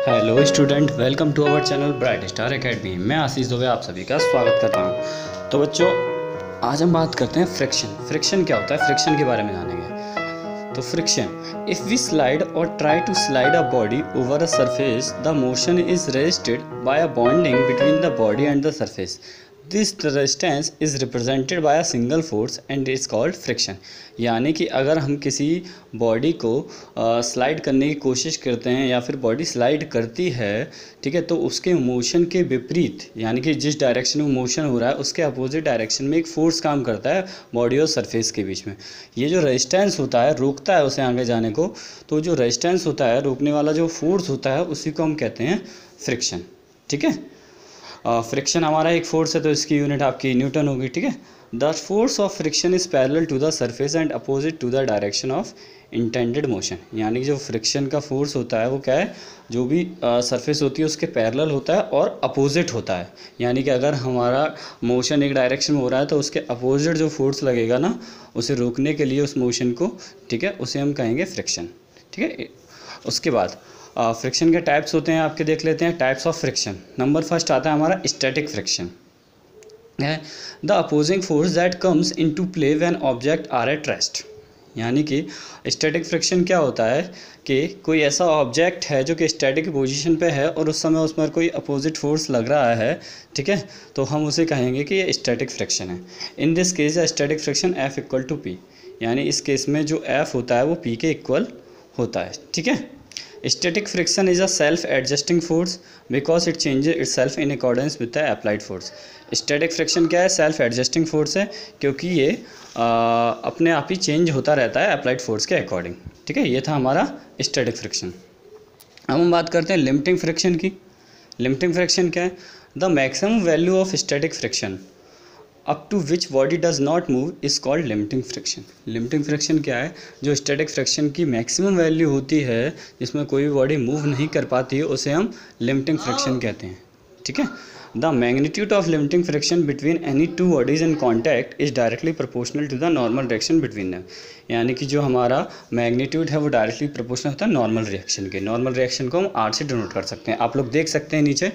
Hello student, welcome to our channel bright star academy. मैं आशीष दुबे आप सभी का स्वागत करता हूं। तो बच्चों, आज हम बात करते हैं फ्रिक्शन क्या होता है, फ्रिक्शन के बारे में जानेंगे। तो फ्रिक्शन, इफ़ वी स्लाइड और try to slide a body over a surface, the motion is resisted by a bonding between the body and the surface. This resistance is represented by a single force and it's called friction. यानी कि अगर हम किसी body को slide करने की कोशिश करते हैं या फिर बॉडी स्लाइड करती है, ठीक है, तो उसके मोशन के विपरीत, यानी कि जिस डायरेक्शन में मोशन हो रहा है उसके अपोजिट डायरेक्शन में एक फोर्स काम करता है बॉडी और सरफेस के बीच में। ये जो रेजिस्टेंस होता है रोकता है उसे आगे जाने को। तो जो रेजिस्टेंस होता है, रोकने वाला जो फोर्स होता है, उसी को हम कहते हैं फ्रिक्शन। ठीक है, फ्रिक्शन हमारा एक फोर्स है तो इसकी यूनिट आपकी न्यूटन होगी। ठीक है, the force of friction is parallel to the surface and opposite to the direction of intended motion. यानी कि जो फ्रिक्शन का फोर्स होता है वो क्या है, जो भी सरफेस होती है उसके पैरेलल होता है और अपोजिट होता है। यानी कि अगर हमारा मोशन एक डायरेक्शन में हो रहा है तो उसके अपोजिट जो फोर्स लगेगा ना, उसे रोकने के लिए उस मोशन को, ठीक है, उसे हम कहेंगे फ्रिक्शन। ठीक है, उसके बाद फ्रिक्शन के टाइप्स होते हैं, आपके देख लेते हैं types of friction. Number first आता है हमारा स्टैटिक फ्रिक्शन है, the opposing force that comes into play when object are at rest. यानी कि स्टैटिक फ्रिक्शन क्या होता है कि कोई ऐसा ऑब्जेक्ट है जो कि स्टैटिक पोजीशन पे है और उस समय उस पर कोई अपोजिट फोर्स लग रहा है, ठीक है, तो हम उसे कहेंगे कि ये स्टैटिक फ्रिक्शन है। In this case static friction F equal to P, यानी इस केस में जो F होता है वो P के इक्वल होता है। ठीक है, static friction is a self adjusting force because it changes itself in accordance with the applied force. Static friction क्या है, सेल्फ एडजस्टिंग फोर्स है, क्योंकि ये अपने आप ही चेंज होता रहता है अप्लाइड फोर्स के अकॉर्डिंग। ठीक है, ये था हमारा स्टैटिक फ्रिक्शन। अब हम बात करते हैं लिमिटिंग फ्रिक्शन की। लिमिटिंग फ्रिक्शन क्या है, the maximum value of static friction up to which body does not move is called limiting friction. Limiting friction क्या है, जो स्टैटिक फ्रिक्शन की मैक्सिमम वैल्यू होती है जिसमें कोई भी बॉडी मूव नहीं कर पाती है, उसे हम लिमिटिंग फ्रिक्शन कहते हैं। ठीक है, the magnitude of limiting friction between any two bodies in contact is directly proportional to the normal reaction between them. यानी कि जो हमारा मैग्नीट्यूड है वो डायरेक्टली प्रोपोर्शनल होता है नॉर्मल रिएक्शन के। नॉर्मल रिएक्शन को हम R से डिनोट कर सकते हैं। आप लोग देख सकते हैं नीचे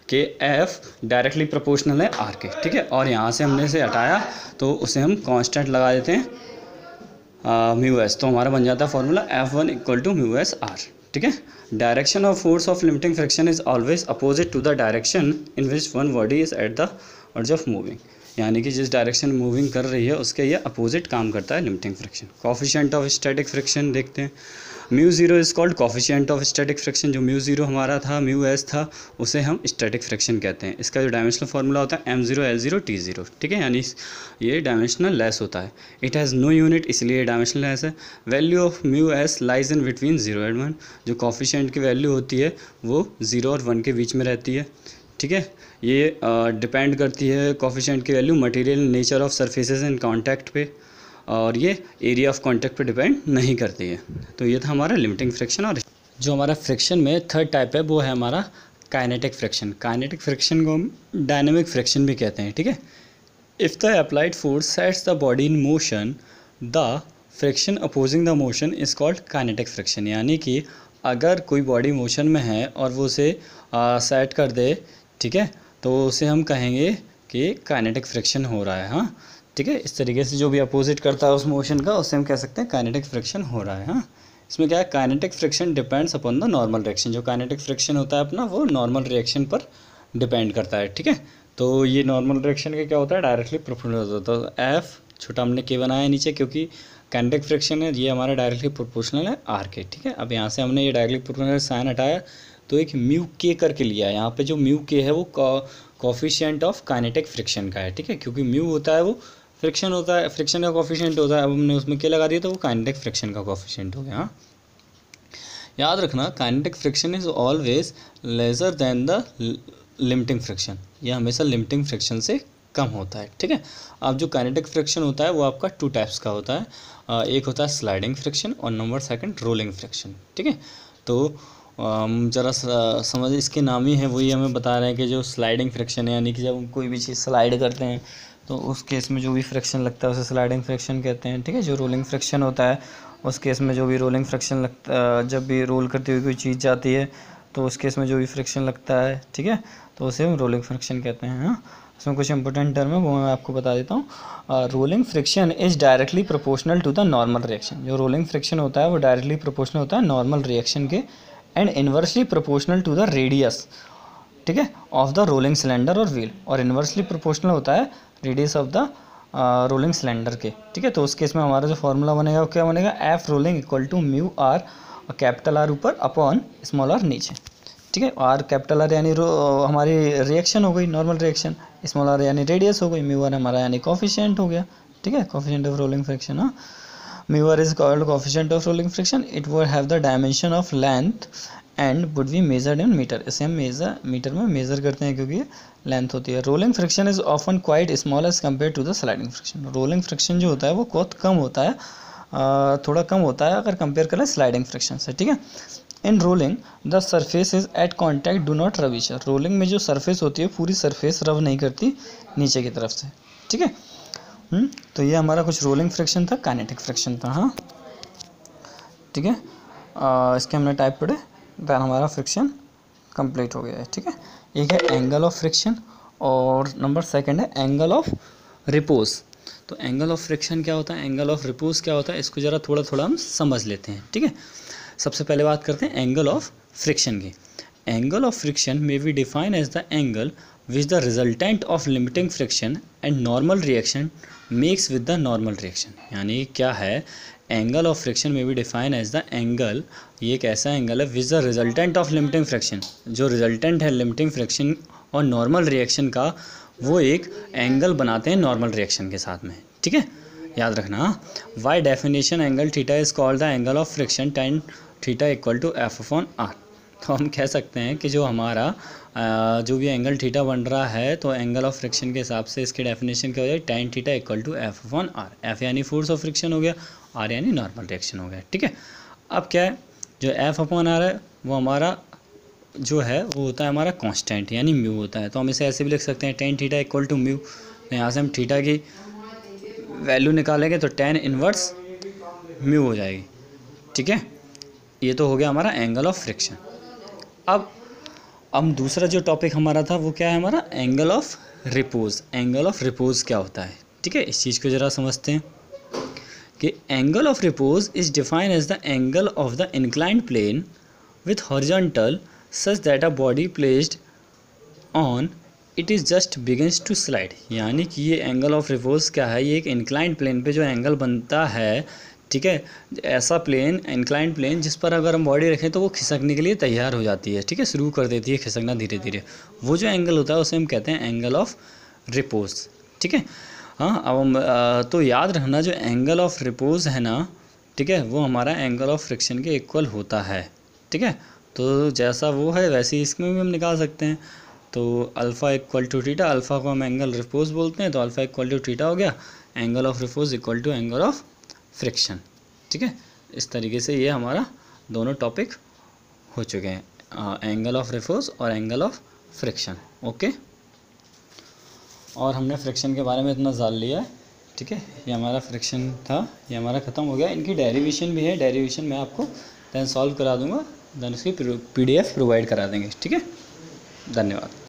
कि F डायरेक्टली प्रोपोर्शनल है R के। ठीक है, और यहाँ से हमने से हटाया तो उसे हम कांस्टेंट लगा देते हैं म्यू एस, तो हमारा बन जाता है formula F1 equal to mu S R। ठीक है, direction of force of limiting friction is always opposite to the direction in which one body is at the urge of moving. यानी कि जिस डायरेक्शन मूविंग कर रही है उसके ये अपोजिट काम करता है limiting friction. Coefficient of static friction देखते हैं। Mu zero is called coefficient of static friction. जो म्यू ज़ीरो हमारा था, म्यू एस था, उसे हम स्टैटिक फ्रिक्शन कहते हैं। इसका जो डायमेंशनल फार्मूला होता है M0 L0 T0। ठीक है, यानी ये डायमेंशनल लेस होता है। इट हैज़ नो यूनिट, इसलिए डायमेंशनल लेस है। Value of mu S lies in between 0 and 1। जो कोफिशिएंट की वैल्यू होती है वो 0 और 1 के बीच में रहती है। ठीक है, ये डिपेंड करती है कोफिशिएंट की value material nature of surfaces in contact पे, और ये एरिया ऑफ कॉन्टैक्ट पे डिपेंड नहीं करती है। तो ये था हमारा लिमिटिंग फ्रिक्शन। और जो हमारा फ्रिक्शन में थर्ड टाइप है वो है हमारा काइनेटिक फ्रिक्शन। काइनेटिक फ्रिक्शन को हम डायनेमिक फ्रिक्शन भी कहते हैं। ठीक है, if the applied force sets the body in motion, the friction opposing the motion is called kinetic friction. यानी कि अगर कोई बॉडी मोशन में है और वो उसे सेट कर दे, ठीक है, तो उसे हम कहेंगे कि काइनेटिक फ्रिक्शन हो रहा है। हाँ, ठीक है, इस तरीके से जो भी अपोजिट करता है उस मोशन का, उससे हम कह सकते हैं काइनेटिक फ्रिक्शन हो रहा है। हाँ, इसमें क्या है, kinetic friction depends upon the normal reaction. जो काइनेटिक फ्रिक्शन होता है अपना, वो नॉर्मल रिएक्शन पर डिपेंड करता है। ठीक है, तो ये नॉर्मल रिएक्शन का क्या होता है, डायरेक्टली प्रोपोर्शनल होता है। तो F छोटा हमने K बनाया नीचे, क्योंकि काइनेटिक फ्रिक्शन है, ये हमारा डायरेक्टली प्रोपोर्शनल है R के। ठीक है, अब यहाँ से हमने ये डायरेक्टली प्रोपोर्शनल साइन हटाया तो एक म्यू K करके लिया। यहाँ पे जो म्यू K है वो कोफिशिएंट ऑफ काइनेटिक फ्रिक्शन का है। ठीक है, क्योंकि म्यू होता है वो फ्रिक्शन होता है, फ्रिक्शन का कोफिशिएंट होता है। अब हमने उसमें K लगा दिया तो वो काइनेटिक फ्रिक्शन का कोफिशिएंट हो गया। हाँ, याद रखना, kinetic friction is always lesser than the limiting friction. ये हमेशा लिमिटिंग फ्रिक्शन से कम होता है। ठीक है, अब जो काइनेटिक फ्रिक्शन होता है वो आपका टू टाइप्स का होता है। एक होता है स्लाइडिंग फ्रिक्शन और नंबर सेकंड रोलिंग फ्रिक्शन। ठीक है, तो ज़रा समझ, इसके नाम ही है वही हमें बता रहे हैं कि जो स्लाइडिंग फ्रिक्शन है, यानी कि जब हम कोई भी चीज़ स्लाइड करते हैं तो उस केस में जो भी फ्रिक्शन लगता है उसे स्लाइडिंग फ्रिक्शन कहते हैं। ठीक है, जो रोलिंग फ्रिक्शन होता है उस केस में जो भी रोलिंग फ्रिक्शन लगता, जब भी रोल करती हुई कोई चीज़ जाती है तो उस केस में जो भी फ्रिक्शन लगता है, ठीक है, तो उसे हम रोलिंग फ्रिक्शन कहते हैं। हाँ, इसमें कुछ इंपॉर्टेंट टर्म है वो मैं आपको बता देता हूँ। Rolling friction is directly proportional to the normal reaction. जो रोलिंग फ्रिक्शन होता है वो डायरेक्टली प्रोपोर्शनल होता है नॉर्मल रिएक्शन के, and inversely proportional to the radius, ठीक है, ऑफ द रोलिंग सिलेंडर और व्हील, और इन्वर्सली प्रोपोर्शनल होता है radius of the rolling cylinder के, ठीक है। तो उस केस में हमारा जो फॉर्मूला बनेगा वो क्या बनेगा, F rolling equal to mu R, capital R ऊपर अपॉन स्मॉल आर नीचे, ठीक है। आर कैपिटल आर यानी हमारी रिएक्शन हो गई नॉर्मल रिएक्शन, स्मॉल आर यानी रेडियस हो गई, म्यू आर हमारा यानी कोफिशिएंट हो गया, ठीक है, कोफिशिएंट ऑफ रोलिंग फ्रिक्शन। हाँ, mu R is called coefficient of rolling friction, it would have the dimension of length and would be measured in metre. इसे हम मीटर में मेजर करते हैं क्योंकि लेंथ होती है। Rolling friction is often quite small as compare to the sliding friction. Rolling friction जो होता है वो बहुत कम होता है, थोड़ा कम होता है अगर कंपेयर करें स्लाइडिंग फ्रिक्शन से, ठीक है। In rolling the surface is eight contact do not रब ईच अदर। रोलिंग में जो सरफेस होती है पूरी सरफेस रब नहीं करती नीचे की तरफ से, ठीक है। तो ये हमारा कुछ रोलिंग फ्रिक्शन था, काइनेटिक फ्रिक्शन था। हाँ, ठीक है, इसके हमने टाइप पढ़े, दैन हमारा फ्रिक्शन कंप्लीट हो गया है, ठीक है। एक है एंगल ऑफ फ्रिक्शन और नंबर सेकंड है एंगल ऑफ रिपोज। तो एंगल ऑफ फ्रिक्शन क्या होता है, एंगल ऑफ रिपोज क्या होता है, इसको ज़रा थोड़ा थोड़ा हम समझ लेते हैं, ठीक है। सबसे पहले बात करते हैं एंगल ऑफ फ्रिक्शन की। Angle of friction may be define as the angle which the resultant of limiting friction and normal reaction makes with the normal reaction. यानी क्या है, एंगल ऑफ फ्रिक्शन में भी डिफाइन एज द एंगल, ये एक ऐसा angle है विच the resultant of limiting friction, जो रिजल्टेंट है लिमिटिंग फ्रिक्शन और नॉर्मल रिएक्शन का, वो एक एंगल बनाते हैं नॉर्मल रिएक्शन के साथ में, ठीक है, याद रखना। By definition angle theta is called the angle of friction tan theta equal to F upon R. तो हम कह सकते हैं कि जो हमारा जो भी एंगल थीटा बन रहा है, तो एंगल ऑफ फ्रिक्शन के हिसाब से इसकी डेफिनेशन क्या हो जाए, tan theta equal to F upon R. F यानी फोर्स ऑफ फ्रिक्शन हो गया, आर यानी नॉर्मल रिएक्शन हो गया, ठीक है। अब क्या है, जो एफ अपॉन आर है वो हमारा जो है वो होता है हमारा कांस्टेंट यानी म्यू होता है। तो हम इसे ऐसे भी लिख सकते हैं, tan theta equal to mu. तो यहाँ से हम थीटा की वैल्यू निकालेंगे तो टेन इनवर्स म्यू हो जाएगी, ठीक है। ये तो हो गया हमारा एंगल ऑफ फ्रिक्शन। अब दूसरा जो टॉपिक हमारा था वो क्या है, हमारा angle of repose. Angle of repose क्या होता है, ठीक है, इस चीज़ को ज़रा समझते हैं कि angle of repose is defined as the angle of the inclined plane with horizontal such that a body placed on it is just begins to slide. यानी कि ये एंगल ऑफ रिपोज क्या है, ये एक इंक्लाइंड प्लेन पे जो angle बनता है, ठीक है, ऐसा प्लेन, इंक्लाइंड प्लेन जिस पर अगर हम बॉडी रखें तो वो खिसकने के लिए तैयार हो जाती है, ठीक है, शुरू कर देती है खिसकना धीरे धीरे। वो जो एंगल होता है उसे हम कहते हैं एंगल ऑफ रिपोज, ठीक है। हाँ, अब हम तो याद रखना जो एंगल ऑफ रिपोज है ना, ठीक है, वो हमारा एंगल ऑफ फ्रिक्शन के इक्वल होता है, ठीक है। तो जैसा वो है वैसे ही इसमें भी हम निकाल सकते हैं। तो alpha equal to theta, alpha को हम एंगल रिपोज बोलते हैं, तो अल्फ़ा इक्वल टू थीटा हो गया, angle of repose equal to angle of friction, ठीक है। इस तरीके से ये हमारा दोनों टॉपिक हो चुके हैं, एंगल ऑफ रिपोज और एंगल ऑफ फ्रिक्शन, ओके। और हमने फ्रिक्शन के बारे में इतना जान लिया है, ठीक है। ये हमारा फ्रिक्शन था, ये हमारा ख़त्म हो गया। इनकी डेरिवेशन भी है, डेरिवेशन मैं आपको दैन सॉल्व करा दूंगा, दैन उसकी PDF प्रोवाइड करा देंगे, ठीक है। धन्यवाद।